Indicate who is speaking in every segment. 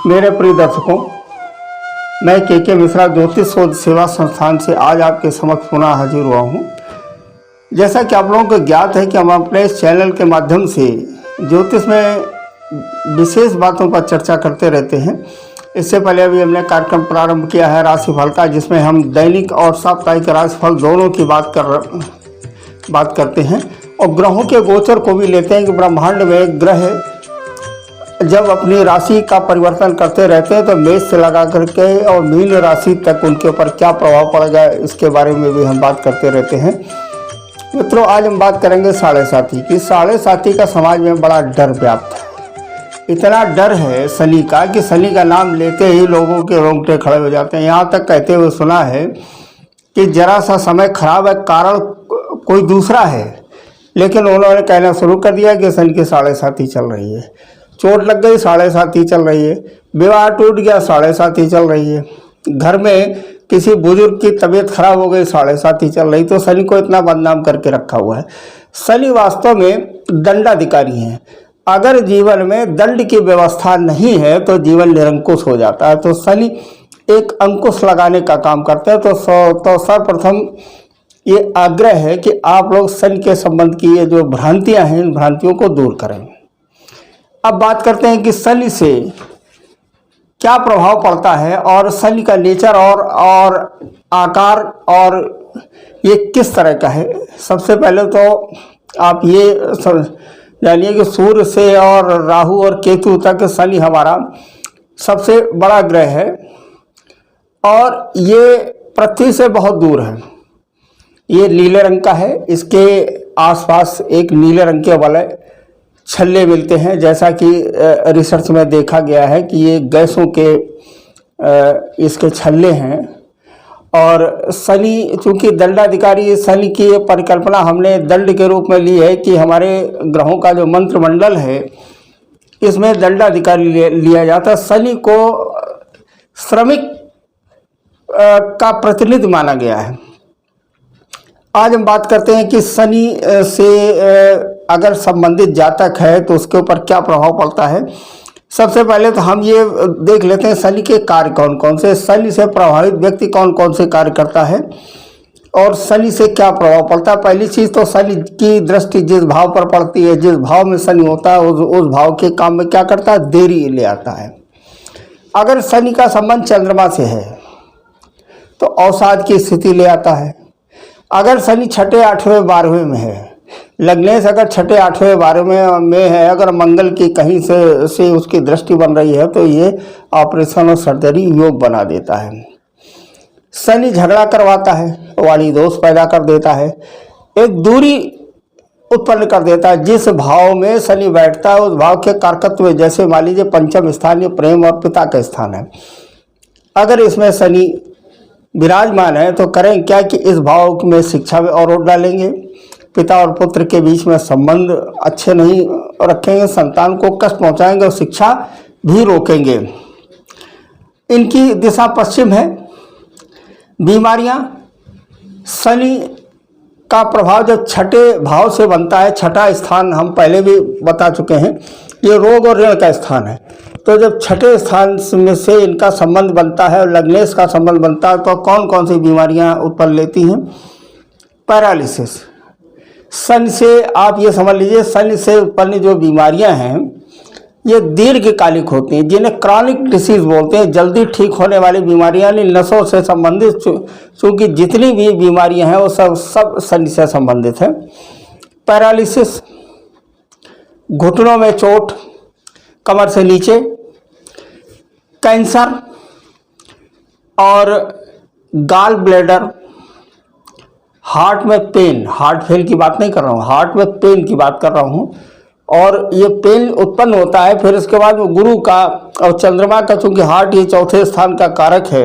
Speaker 1: मेरे प्रिय दर्शकों, मैं के मिश्रा ज्योतिष शोध सेवा संस्थान से आज आपके समक्ष पुनः हाजिर हुआ हूँ। जैसा कि आप लोगों को ज्ञात है कि हम अपने इस चैनल के माध्यम से ज्योतिष में विशेष बातों पर चर्चा करते रहते हैं। इससे पहले अभी हमने कार्यक्रम प्रारंभ किया है राशिफल का, जिसमें हम दैनिक और साप्ताहिक राशिफल दोनों की बात करते हैं और ग्रहों के गोचर को भी लेते हैं कि ब्रह्मांड में ग्रह जब अपनी राशि का परिवर्तन करते रहते हैं तो मेष से लगा करके और मीन राशि तक उनके ऊपर क्या प्रभाव पड़ेगा, इसके बारे में भी हम बात करते रहते हैं। मित्रों, आज हम बात करेंगे साढ़े साथी की। साढ़े साथी का समाज में बड़ा डर व्याप्त है। इतना डर है शनि का कि शनि का नाम लेते ही लोगों के रोंगटे खड़े हो जाते हैं। यहाँ तक कहते हुए सुना है कि जरा सा समय खराब है, कारण कोई दूसरा है, लेकिन उन्होंने कहना शुरू कर दिया कि शनि की साढ़े साथी चल रही है। चोट लग गई, साढ़े साथी चल रही है। विवाह टूट गया, साढ़े साथी चल रही है। घर में किसी बुजुर्ग की तबीयत खराब हो गई, साढ़े साथी चल रही। तो शनि को इतना बदनाम करके रखा हुआ है। शनि वास्तव में दंडाधिकारी हैं। अगर जीवन में दंड की व्यवस्था नहीं है तो जीवन निरंकुश हो जाता है। तो शनि एक अंकुश लगाने का काम करते हैं। तो सर्वप्रथम ये आग्रह है कि आप लोग शनि के संबंध की ये जो भ्रांतियां हैं, इन भ्रांतियों को दूर करें। अब बात करते हैं कि शनि से क्या प्रभाव पड़ता है और शनि का नेचर और आकार और ये किस तरह का है। सबसे पहले तो आप ये जानिए कि सूर्य से और राहु और केतु तक शनि हमारा सबसे बड़ा ग्रह है और ये पृथ्वी से बहुत दूर है। ये नीले रंग का है। इसके आसपास एक नीले रंग के वलय छल्ले मिलते हैं। जैसा कि रिसर्च में देखा गया है कि ये गैसों के इसके छल्ले हैं। और शनि चूंकि दंडाधिकारी, शनि की परिकल्पना हमने दंड के रूप में ली है कि हमारे ग्रहों का जो मंत्रिमंडल है इसमें दंडाधिकारी लिया जाता है। शनि को श्रमिक का प्रतिनिधि माना गया है। आज हम बात करते हैं कि शनि से अगर संबंधित जातक है तो उसके ऊपर क्या प्रभाव पड़ता है। सबसे पहले तो हम ये देख लेते हैं शनि के कार्य कौन कौन से, शनि से प्रभावित व्यक्ति कौन कौन से कार्य करता है और शनि से क्या प्रभाव पड़ता है। पहली चीज़ तो शनि की दृष्टि जिस भाव पर पड़ती है, जिस भाव में शनि होता है उस भाव के काम में क्या करता है, देरी ले आता है। अगर शनि का संबंध चंद्रमा से है तो अवसाद की स्थिति ले आता है। अगर शनि छठे, आठवें, 12वें में है, लग्नेश अगर छठे, आठवें, 12वें में है, अगर मंगल की कहीं से उसकी दृष्टि बन रही है तो ये ऑपरेशन और सर्जरी योग बना देता है। शनि झगड़ा करवाता है, वाणी दोष पैदा कर देता है, एक दूरी उत्पन्न कर देता है। जिस भाव में शनि बैठता है उस भाव के कारकत्व में, जैसे मान लीजिए पंचम स्थान ये प्रेम और पिता का स्थान है, अगर इसमें शनि विराजमान है तो करें क्या कि इस भाव में शिक्षा में अवरोध डालेंगे, पिता और पुत्र के बीच में संबंध अच्छे नहीं रखेंगे, संतान को कष्ट पहुंचाएंगे और शिक्षा भी रोकेंगे। इनकी दिशा पश्चिम है। बीमारियां, शनि का प्रभाव जब छठे भाव से बनता है, छठा स्थान हम पहले भी बता चुके हैं, ये रोग और ऋण का स्थान है। तो जब छठे स्थान में से इनका संबंध बनता है और लग्नेश का संबंध बनता है तो कौन कौन सी बीमारियां उत्पन्न लेती हैं। पैरालिसिस, शनि से आप ये समझ लीजिए, शनि से उत्पन्न जो बीमारियां हैं ये दीर्घकालिक होती हैं, जिन्हें क्रॉनिक डिसीज बोलते हैं। जल्दी ठीक होने वाली बीमारियां नहीं, नसों से संबंधित, चूँकि जितनी भी बीमारियां हैं वो सब शनि से संबंधित है। पैरालिसिस, घुटनों में चोट, कमर से नीचे, कैंसर और गाल ब्लैडर, हार्ट में पेन, हार्ट फेल की बात नहीं कर रहा हूँ, हार्ट में पेन की बात कर रहा हूँ। और ये पेन उत्पन्न होता है फिर उसके बाद वो गुरु का और चंद्रमा का, चूँकि हार्ट ये चौथे स्थान का कारक है,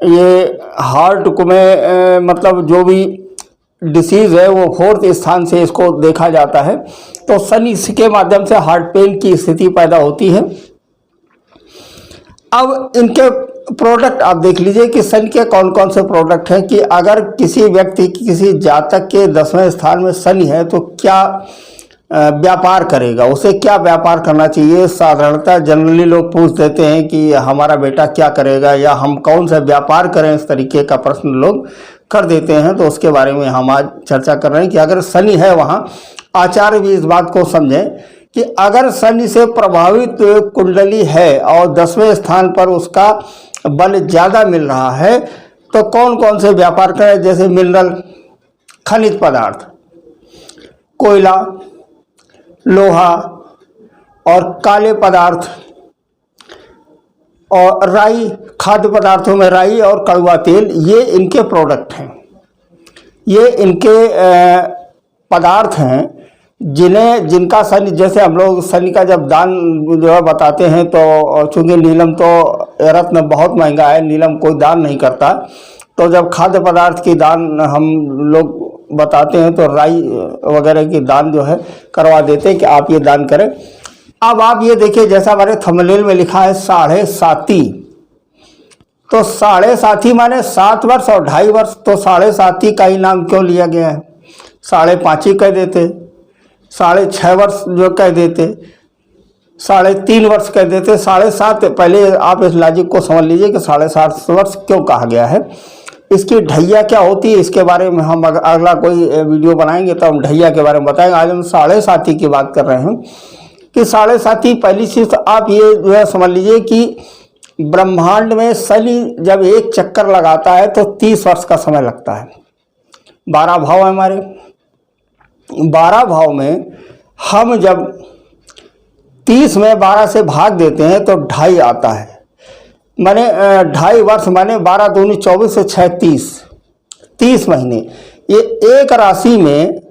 Speaker 1: ये हार्ट को में मतलब जो भी डिसीज़ है वो 4th स्थान से इसको देखा जाता है। तो शनि के माध्यम से हार्ट पेन की स्थिति पैदा होती है। अब इनके प्रोडक्ट आप देख लीजिए कि शनि के कौन कौन से प्रोडक्ट हैं। कि अगर किसी व्यक्ति की, किसी जातक के 10वें स्थान में शनि है तो क्या व्यापार करेगा, उसे क्या व्यापार करना चाहिए। साधारणतः जनरली लोग पूछ देते हैं कि हमारा बेटा क्या करेगा या हम कौन सा व्यापार करें, इस तरीके का प्रश्न लोग कर देते हैं। तो उसके बारे में हम आज चर्चा कर रहे हैं कि अगर शनि है वहाँ, आचार्य भी इस बात को समझें कि अगर शनि से प्रभावित कुंडली है और 10वें स्थान पर उसका बल ज़्यादा मिल रहा है तो कौन कौन से व्यापार करें। जैसे मिनरल, खनिज पदार्थ, कोयला, लोहा और काले पदार्थ और राई, खाद्य पदार्थों में राई और कड़वा तेल, ये इनके प्रोडक्ट हैं, ये इनके पदार्थ हैं जिनका शनि, जैसे हम लोग शनि का जब दान जो है बताते हैं तो चूँकि नीलम तो रत्न बहुत महंगा है, नीलम कोई दान नहीं करता, तो जब खाद्य पदार्थ की दान हम लोग बताते हैं तो राई वगैरह की दान जो है करवा देते हैं कि आप ये दान करें। अब आप ये देखिए, जैसा हमारे थंबनेल में लिखा है 7.5, तो 7.5 माने 7 वर्ष और 2.5 वर्ष, तो 7.5 का ही नाम क्यों लिया गया है। 5.5 ही कह देते, 6.5 वर्ष जो कह देते, 3.5 वर्ष कह देते, 7.5। पहले आप इस लॉजिक को समझ लीजिए कि 7.5 वर्ष क्यों कहा गया है। इसकी ढैया क्या होती है इसके बारे में हम अगला कोई वीडियो बनाएंगे तो हम ढैया के बारे में बताएंगे। आज हम 7.5 की बात कर रहे हैं कि 7.5। पहली चीज़ तो आप ये जो है समझ लीजिए कि ब्रह्मांड में शनि जब एक चक्कर लगाता है तो 30 वर्ष का समय लगता है। 12 भाव है हमारे, 12 भाव में हम जब 30 में 12 से भाग देते हैं तो 2.5 आता है, माने 2.5 वर्ष, माने 12 दूनी 24 से 6 30 महीने। ये एक राशि में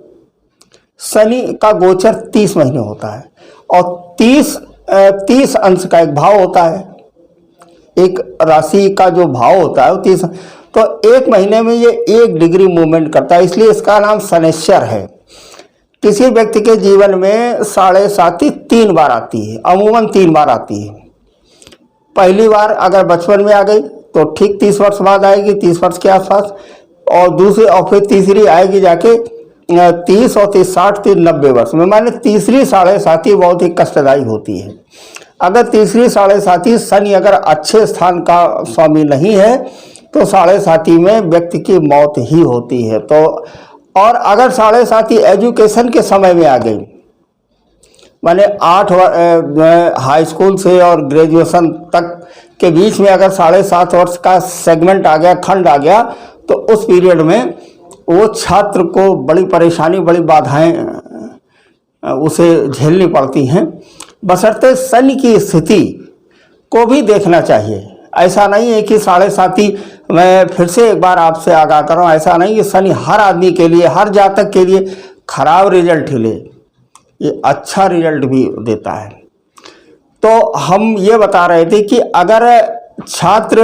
Speaker 1: शनि का गोचर 30 महीने होता है और 30 अंश का एक भाव होता है। एक राशि का जो भाव होता है वो 30, तो एक महीने में ये 1 डिग्री मूवमेंट करता है, इसलिए इसका नाम शनैश्चर है। किसी व्यक्ति के जीवन में 7.5 3 बार आती है, अमूमन 3 बार आती है। पहली बार अगर बचपन में आ गई तो ठीक 30 वर्ष बाद आएगी, 30 वर्ष के आसपास, और दूसरी और फिर तीसरी आएगी जाके 30 और 30 60 30 90 वर्ष में। माने तीसरी 7.5 बहुत ही कष्टदायी होती है। अगर तीसरी 7.5 शनि अगर अच्छे स्थान का स्वामी नहीं है तो 7.5 में व्यक्ति की मौत ही होती है। तो और अगर 7.5 एजुकेशन के समय में आ गई, माने 8 हाई स्कूल से और ग्रेजुएशन तक के बीच में अगर 7.5 वर्ष का सेगमेंट आ गया, खंड आ गया, तो उस पीरियड में वो छात्र को बड़ी परेशानी, बड़ी बाधाएं उसे झेलनी पड़ती हैं। बशर्ते शनि की स्थिति को भी देखना चाहिए। ऐसा नहीं है कि 7.5, मैं फिर से एक बार आपसे आगाह कर रहा हूँ, ऐसा नहीं कि शनि हर आदमी के लिए, हर जातक के लिए खराब रिजल्ट ले, ये अच्छा रिजल्ट भी देता है। तो हम ये बता रहे थे कि अगर छात्र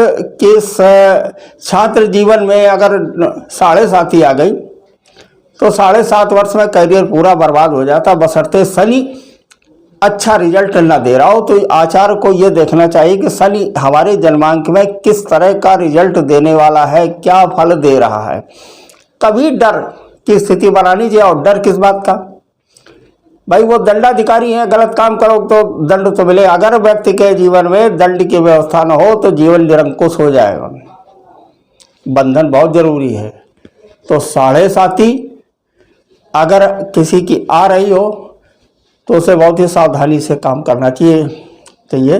Speaker 1: जीवन में अगर 7.5 आ गई तो 7.5 वर्ष में करियर पूरा बर्बाद हो जाता, बशर्ते शनि अच्छा रिजल्ट न दे रहा हो। तो आचार्य को ये देखना चाहिए कि शनि हमारे जन्मांक में किस तरह का रिजल्ट देने वाला है, क्या फल दे रहा है। कभी डर की स्थिति बनानी चाहिए। और डर किस बात का, भाई वो दंडाधिकारी हैं, गलत काम करो तो दंड तो मिले। अगर व्यक्ति के जीवन में दंड की व्यवस्था न हो तो जीवन निरंकुश हो जाएगा। बंधन बहुत जरूरी है। तो 7.5 अगर किसी की आ रही हो तो उसे बहुत ही सावधानी से काम करना चाहिए।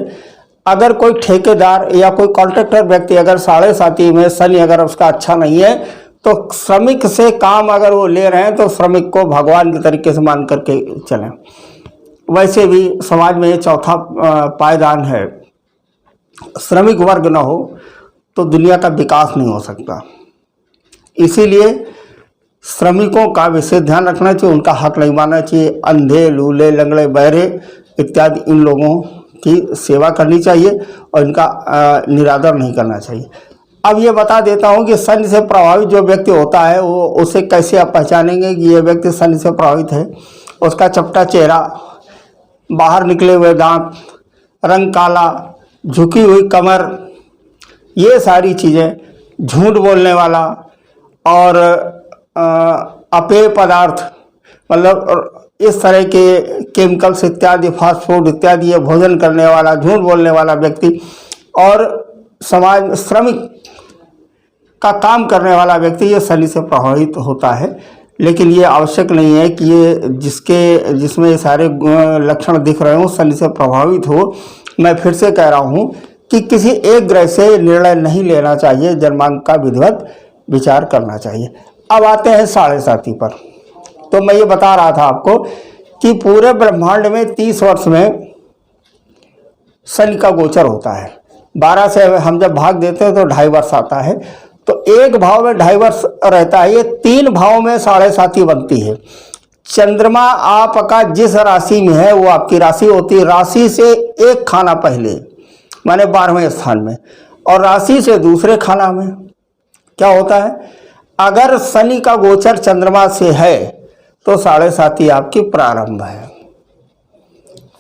Speaker 1: अगर कोई ठेकेदार या कोई कॉन्ट्रैक्टर व्यक्ति अगर 7.5 में शनि अगर उसका अच्छा नहीं है तो श्रमिक से काम अगर वो ले रहे हैं तो श्रमिक को भगवान के तरीके से मान करके चलें। वैसे भी समाज में ये चौथा पायदान है, श्रमिक वर्ग ना हो तो दुनिया का विकास नहीं हो सकता। इसीलिए श्रमिकों का विशेष ध्यान रखना चाहिए, उनका हक नहीं मानना चाहिए। अंधे, लूले, लंगड़े, बहरे इत्यादि इन लोगों की सेवा करनी चाहिए और इनका निरादर नहीं करना चाहिए। अब ये बता देता हूँ कि शनि से प्रभावित जो व्यक्ति होता है वो उसे कैसे आप पहचानेंगे कि ये व्यक्ति शनि से प्रभावित है। उसका चपटा चेहरा, बाहर निकले हुए दांत, रंग काला, झुकी हुई कमर, ये सारी चीज़ें, झूठ बोलने वाला और अपेय पदार्थ मतलब इस तरह के केमिकल्स इत्यादि, फास्ट फूड इत्यादि ये भोजन करने वाला, झूठ बोलने वाला व्यक्ति और समाज श्रमिक का काम करने वाला व्यक्ति ये शनि से प्रभावित होता है। लेकिन ये आवश्यक नहीं है कि ये जिसमें सारे लक्षण दिख रहे हो शनि से प्रभावित हो। मैं फिर से कह रहा हूँ कि किसी एक ग्रह से निर्णय नहीं लेना चाहिए, जन्मांक का विधिवत विचार करना चाहिए। अब आते हैं साढ़े साथी पर। तो मैं ये बता रहा था आपको कि पूरे ब्रह्मांड में 30 वर्ष में शनि का गोचर होता है। 12 से हम जब भाग देते हैं तो 2.5 वर्ष आता है। तो एक भाव में 2.5 वर्ष रहता है। ये 3 भाव में साढ़े साथी बनती है। चंद्रमा आपका जिस राशि में है वो आपकी राशि होती है, राशि से एक खाना पहले माने 12वें स्थान में, और राशि से दूसरे खाना में। क्या होता है, अगर शनि का गोचर चंद्रमा से है तो साढ़े साथी आपकी प्रारंभ है।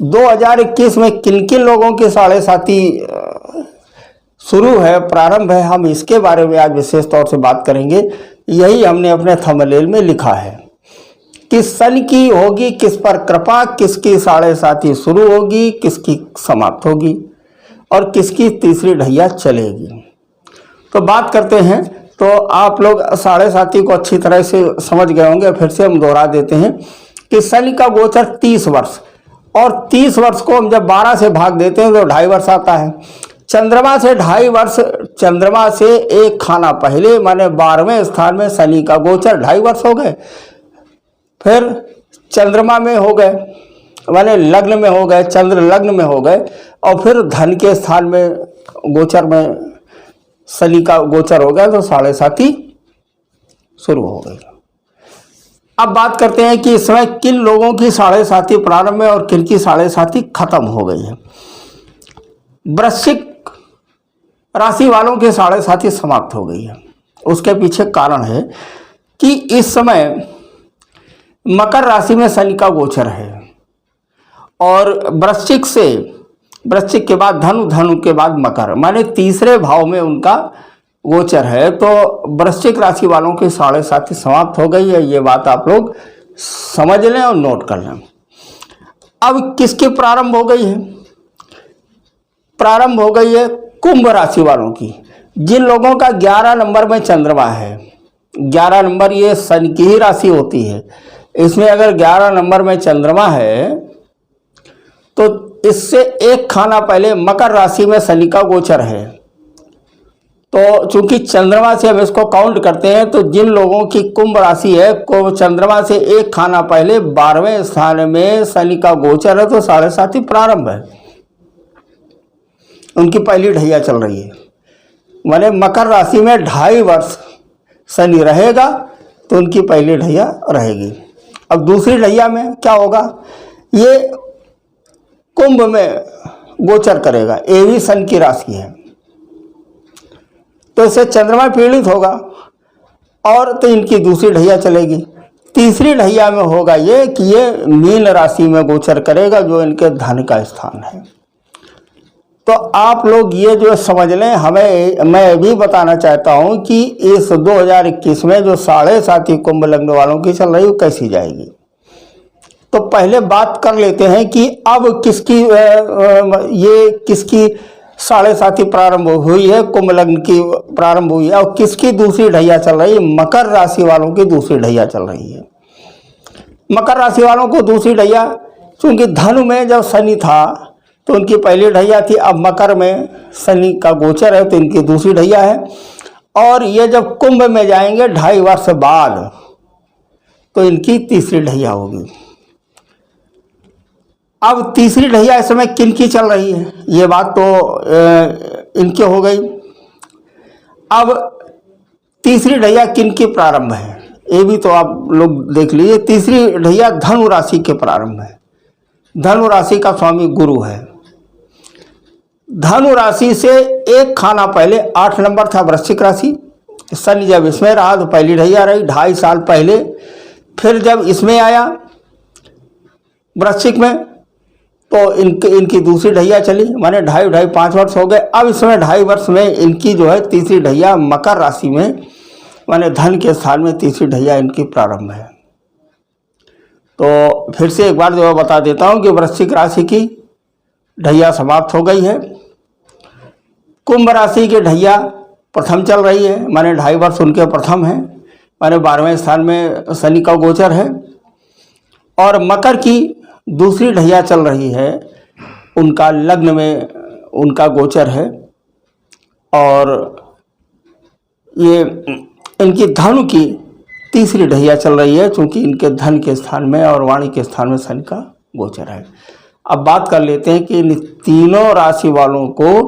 Speaker 1: 2021 में किन किन लोगों की साढ़े साथी शुरू है, प्रारंभ है, हम इसके बारे में आज विशेष तौर से बात करेंगे। यही हमने अपने थंबनेल में लिखा है कि शनि की होगी किस पर कृपा, किसकी साढ़े साथी शुरू होगी, किसकी समाप्त होगी और किसकी तीसरी ढैया चलेगी। तो बात करते हैं। तो आप लोग साढ़े साथी को अच्छी तरह से समझ गए होंगे, फिर से हम दोहरा देते हैं कि शनि का गोचर 30 वर्ष, और 30 वर्ष को हम जब 12 से भाग देते हैं तो 2.5 वर्ष आता है। चंद्रमा से 2.5 वर्ष, चंद्रमा से एक खाना पहले माने 12वें स्थान में शनि का गोचर, 2.5 वर्ष हो गए। फिर चंद्रमा में हो गए माने लग्न में हो गए, चंद्र लग्न में हो गए, और फिर धन के स्थान में गोचर में शनि का गोचर हो गया तो साढ़े साथी शुरू हो गई। अब बात करते हैं कि इस समय किन लोगों की साढ़े साथी प्रारंभ में और किन की साढ़े साथी खत्म हो गई है। वृश्चिक राशि वालों के साढ़े साथी समाप्त हो गई है। उसके पीछे कारण है कि इस समय मकर राशि में शनि का गोचर है, और वृश्चिक के बाद धनु, धनु के बाद मकर, माने तीसरे भाव में उनका गोचर है। तो वृश्चिक राशि वालों की साढ़े साथी समाप्त हो गई है। ये बात आप लोग समझ लें और नोट कर लें। अब किसकी प्रारंभ हो गई है? प्रारंभ हो गई है कुंभ राशि वालों की। जिन लोगों का 11 नंबर में चंद्रमा है, 11 नंबर ये शनि की ही राशि होती है, इसमें अगर 11 नंबर में चंद्रमा है तो इससे एक खाना पहले मकर राशि में शनि का गोचर है। तो चूंकि चंद्रमा से हम इसको काउंट करते हैं, तो जिन लोगों की कुंभ राशि है को चंद्रमा से एक खाना पहले 12वें स्थान में शनि का गोचर है तो साढ़े साथी प्रारंभ है। उनकी पहली ढैया चल रही है, माने मकर राशि में 2.5 वर्ष शनि रहेगा तो उनकी पहली ढैया रहेगी। अब दूसरी ढैया में क्या होगा, ये कुंभ में गोचर करेगा, ये भी शनि की राशि है, तो इससे चंद्रमा पीड़ित होगा और तो इनकी दूसरी ढैया चलेगी। तीसरी ढैया में होगा ये कि ये मीन राशि में गोचर करेगा जो इनके धन का स्थान है। तो आप लोग ये जो समझ लें, मैं भी बताना चाहता हूं कि इस 2021 में जो साढ़े साथी कुंभ लग्न वालों की चल रही है वो कैसी जाएगी। तो पहले बात कर लेते हैं कि अब किसकी साढ़े साथी प्रारंभ हुई है, कुंभ लग्न की प्रारंभ हुई है, और किसकी दूसरी ढैया चल रही है। मकर राशि वालों की दूसरी ढैया चल रही है। मकर राशि वालों को दूसरी ढैया, चूंकि धनु में जब शनि था तो उनकी पहली ढैया थी, अब मकर में शनि का गोचर है तो इनकी दूसरी ढैया है, और ये जब कुंभ में जाएंगे 2.5 वर्ष बाद तो इनकी तीसरी ढैया होगी। अब तीसरी ढैया इस समय किन की चल रही है, ये बात तो इनके हो गई। अब तीसरी ढैया किन की प्रारंभ है ये भी तो आप लोग देख लीजिए। तीसरी ढैया धनु राशि के प्रारंभ है। धनु राशि का स्वामी गुरु है। धनु राशि से एक खाना पहले 8 नंबर था वृश्चिक राशि, शनि जब इसमें रहा तो पहली ढैया रही 2.5 साल पहले। फिर जब इसमें आया वृश्चिक में तो इनकी दूसरी ढैया चली, माने 2.5 वर्ष हो गए। अब इसमें 2.5 वर्ष में इनकी जो है तीसरी ढैया मकर राशि में, माने धन के स्थान में तीसरी ढैया इनकी प्रारंभ है। तो फिर से एक बार जो है बता देता हूँ कि वृश्चिक राशि की ढैया समाप्त हो गई है। कुंभ राशि की ढैया प्रथम चल रही है, माने 2.5 वर्ष उनके प्रथम है, माने 12वें स्थान में शनि का गोचर है। और मकर की दूसरी ढैया चल रही है, उनका लग्न में उनका गोचर है। और ये इनकी धनु की तीसरी ढैया चल रही है, चूंकि इनके धन के स्थान में और वाणी के स्थान में शनि का गोचर है। अब बात कर लेते हैं कि इन तीनों राशि वालों को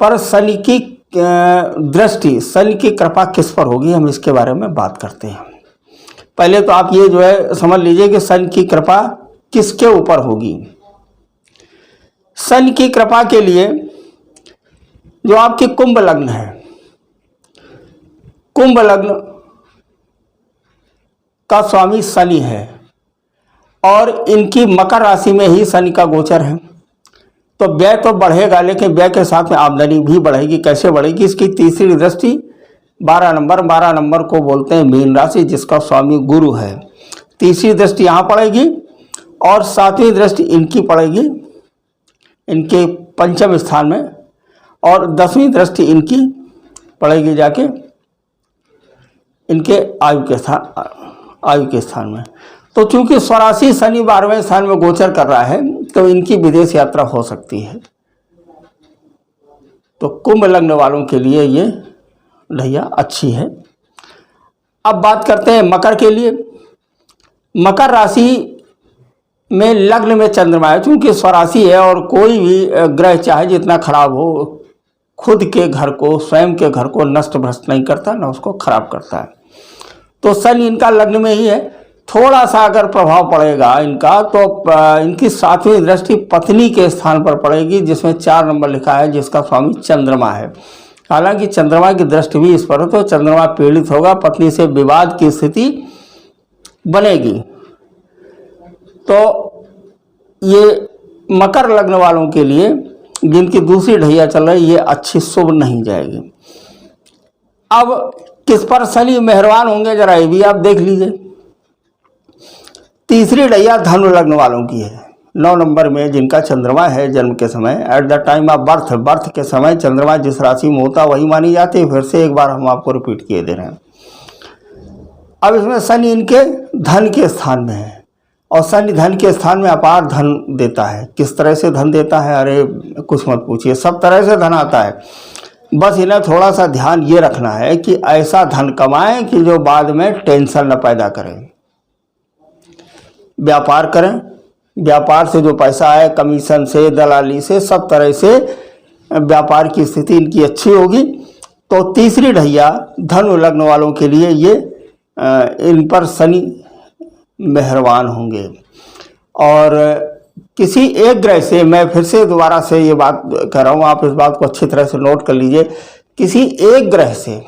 Speaker 1: पर शनि की दृष्टि, शनि की कृपा किस पर होगी, हम इसके बारे में बात करते हैं। पहले तो आप ये जो है समझ लीजिए कि शनि की कृपा किसके ऊपर होगी। शनि की कृपा के लिए जो आपके कुंभ लग्न है, कुंभ लग्न का स्वामी शनि है और इनकी मकर राशि में ही शनि का गोचर है, तो व्यय तो बढ़ेगा, लेकिन व्यय के साथ में आमदनी भी बढ़ेगी। कैसे बढ़ेगी? इसकी तीसरी दृष्टि 12 नंबर को बोलते हैं मीन राशि, जिसका स्वामी गुरु है। तीसरी दृष्टि यहाँ पड़ेगी और 7वीं दृष्टि इनकी पड़ेगी इनके पंचम स्थान में, और 10वीं दृष्टि इनकी पड़ेगी जाके इनके आयु के स्थान में। तो चूंकि स्वराशि शनि 12वें स्थान में गोचर कर रहा है, तो इनकी विदेश यात्रा हो सकती है। तो कुंभ लग्न वालों के लिए ये ढैया अच्छी है। अब बात करते हैं मकर के लिए। मकर राशि में लग्न में चंद्रमा है, चूंकि स्वराशि है और कोई भी ग्रह चाहे जितना खराब हो, खुद के घर को, स्वयं के घर को नष्ट भ्रष्ट नहीं करता, न उसको खराब करता है। तो शनि इनका लग्न में ही है। थोड़ा सा अगर प्रभाव पड़ेगा इनका, तो इनकी 7वीं दृष्टि पत्नी के स्थान पर पड़ेगी, जिसमें 4 नंबर लिखा है, जिसका स्वामी चंद्रमा है। हालांकि चंद्रमा की दृष्टि भी इस पर है, तो चंद्रमा पीड़ित होगा, पत्नी से विवाद की स्थिति बनेगी। तो ये मकर लग्न वालों के लिए जिनकी दूसरी ढैया चल रही है, ये अच्छी शुभ नहीं जाएगी। अब किस पर शनि मेहरबान होंगे, जरा ये भी आप देख लीजिए। तीसरी ढैया धनु लग्न वालों की है, 9 नंबर में जिनका चंद्रमा है जन्म के समय, at the time of birth के समय चंद्रमा जिस राशि में होता वही मानी जाती है। फिर से एक बार हम आपको रिपीट किए दे रहे हैं। अब इसमें शनि इनके धन के स्थान में है, और शनि धन के स्थान में अपार धन देता है। किस तरह से धन देता है, अरे कुछ मत पूछिए, सब तरह से धन आता है। बस इन्हें थोड़ा सा ध्यान ये रखना है कि ऐसा धन कमाएं कि जो बाद में टेंशन न पैदा करें। व्यापार करें, व्यापार से जो पैसा आए, कमीशन से, दलाली से, सब तरह से व्यापार की स्थिति इनकी अच्छी होगी। तो तीसरी ढैया धनु लग्न वालों के लिए ये इन पर शनि मेहरबान होंगे। और किसी एक ग्रह से, मैं फिर से दोबारा से ये बात कह रहा हूँ, आप इस बात को अच्छी तरह से नोट कर लीजिए, किसी एक ग्रह से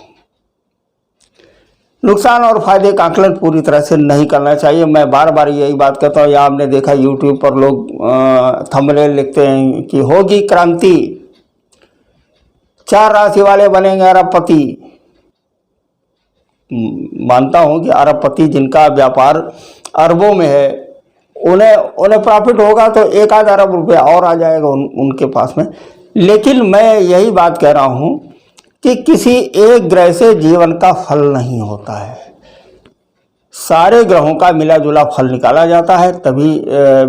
Speaker 1: नुकसान और फायदे का आकलन पूरी तरह से नहीं करना चाहिए। मैं बार बार यही बात कहता हूँ। या आपने देखा यूट्यूब पर लोग थंबनेल लिखते हैं कि होगी क्रांति, 4 राशि वाले बनेंगे अरबपति। मानता हूँ कि अरबपति जिनका व्यापार अरबों में है, उन्हें प्रॉफिट होगा तो 1-8 अरब रुपया और आ जाएगा उनके पास में। लेकिन मैं यही बात कह रहा हूँ कि किसी एक ग्रह से जीवन का फल नहीं होता है, सारे ग्रहों का मिला जुला फल निकाला जाता है, तभी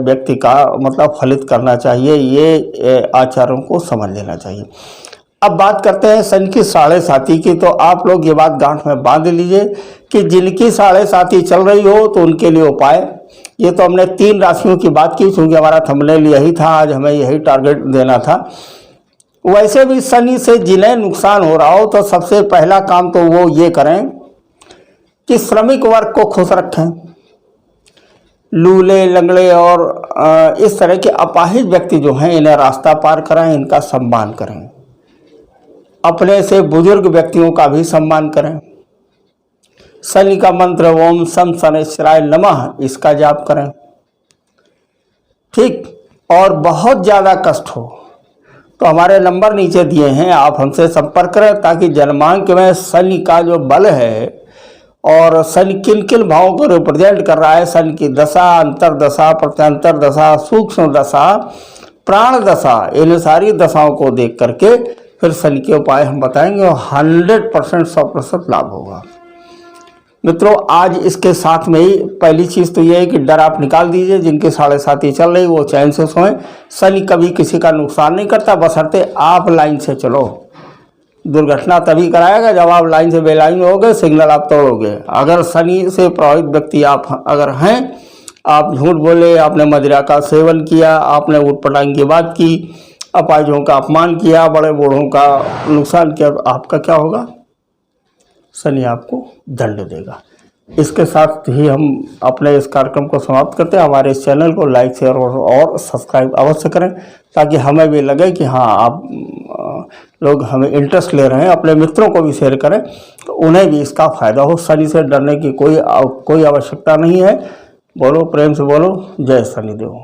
Speaker 1: व्यक्ति का मतलब फलित करना चाहिए। ये आचार्यों को समझ लेना चाहिए। अब बात करते हैं शनि की 7.5 की। तो आप लोग ये बात गांठ में बांध लीजिए कि जिनकी 7.5 चल रही हो तो उनके लिए उपाय। ये तो हमने 3 राशियों की बात की, क्योंकि हमारा थंबनेल यही था, आज हमें यही टारगेट देना था। वैसे भी शनि से जिन्हें नुकसान हो रहा हो, तो सबसे पहला काम तो वो ये करें कि श्रमिक वर्ग को खुश रखें। लूले, लंगड़े और इस तरह के अपाहिज व्यक्ति जो हैं, इन्हें रास्ता पार कराएं, इनका सम्मान करें। अपने से बुजुर्ग व्यक्तियों का भी सम्मान करें। शनि का मंत्र ओम शं शनैश्चराय नमः, इसका जाप करें। ठीक, और बहुत ज़्यादा कष्ट हो तो हमारे नंबर नीचे दिए हैं, आप हमसे संपर्क करें, ताकि जन्मांक में शनि का जो बल है और शनि किन किन भावों को रिप्रेजेंट कर रहा है, शनि की दशा, अंतरदशा, प्रत्यंतर दशा, सूक्ष्म दशा, प्राण दशा, इन सारी दशाओं को देख करके फिर शनि के उपाय हम बताएंगे और 100% 100% लाभ होगा। मित्रों, आज इसके साथ में ही पहली चीज़ तो ये है कि डर आप निकाल दीजिए। जिनके 7.5 चल रही वो चैन से सोएं। शनि कभी किसी का नुकसान नहीं करता, बशर्ते आप लाइन से चलो। दुर्घटना तभी कराएगा जब आप लाइन से बेलाइन होगे, सिग्नल आप तोड़ोगे। अगर शनि से प्रभावित व्यक्ति आप अगर हैं, आप झूठ बोले, आपने मदिरा का सेवन किया, आपने उटपटांग की बात की, अपाहिजों का अपमान किया, बड़े बूढ़ों का नुकसान किया, तो आपका क्या होगा? शनि आपको दंड देगा। इसके साथ ही हम अपने इस कार्यक्रम को समाप्त करते हैं। हमारे इस चैनल को लाइक, शेयर और सब्सक्राइब अवश्य करें, ताकि हमें भी लगे कि हाँ, आप लोग हमें इंटरेस्ट ले रहे हैं। अपने मित्रों को भी शेयर करें तो उन्हें भी इसका फायदा हो। शनि से डरने की कोई आवश्यकता नहीं है। बोलो, प्रेम से बोलो, जय शनिदेव।